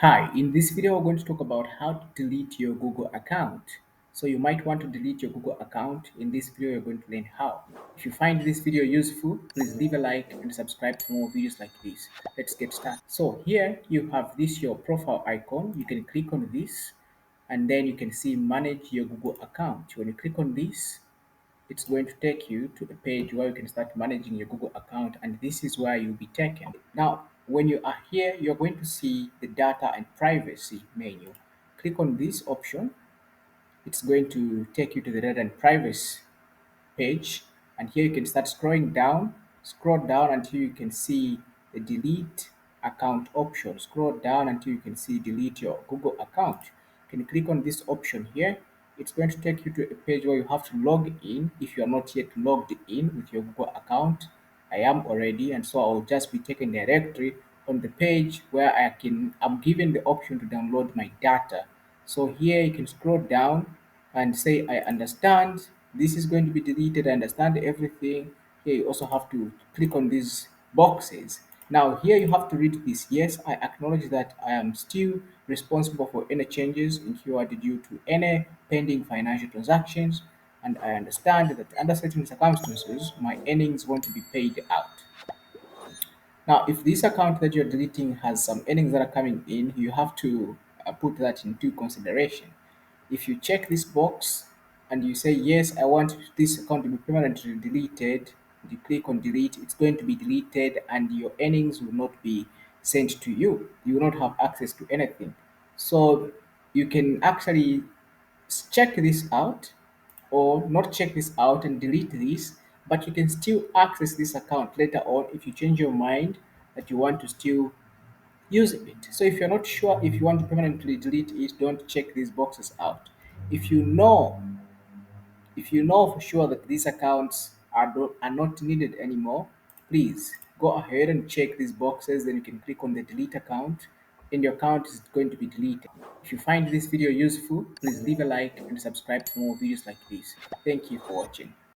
Hi, in this video we're going to talk about how to delete your Google account. So you might want to delete your Google account. In this video you're going to learn how. If you find this video useful, please leave a like and subscribe for more videos like this. Let's get started. So here you have this your profile icon. You can click on this and then you can see manage your Google account. When you click on this, it's going to take you to a page where you can start managing your Google account, and this is where you'll be taken. Now, when you are here, you're going to see the data and privacy menu. Click on this option. It's going to take you to the data and privacy page, and here you can start scroll down until you can see the delete account option. Scroll down until you can see delete your Google account. You can click on this option here. It's going to take you to a page where you have to log in if you are not yet logged in with your Google account. I am already, and so I'll just be taken directly on the page where I'm given the option to download my data. So here you can scroll down and say I understand this is going to be deleted. I understand everything. Here you also have to click on these boxes. Now here you have to read this. Yes, I acknowledge that I am still responsible for any changes incurred due to any pending financial transactions, and I understand that under certain circumstances my earnings want to be paid out. Now, if this account that you're deleting has some earnings that are coming in, you have to put that into consideration. If you check this box and you say, yes, I want this account to be permanently deleted, you click on delete, it's going to be deleted and your earnings will not be sent to you. You will not have access to anything. So you can actually check this out or not check this out and delete this, but you can still access this account later on if you change your mind that you want to still use it. So if you're not sure if you want to permanently delete it, don't check these boxes out. If you know, if you know for sure that these accounts are not needed anymore, please go ahead and check these boxes. Then you can click on the delete account and your account is going to be deleted. If you find this video useful, please leave a like and subscribe for more videos like this. Thank you for watching.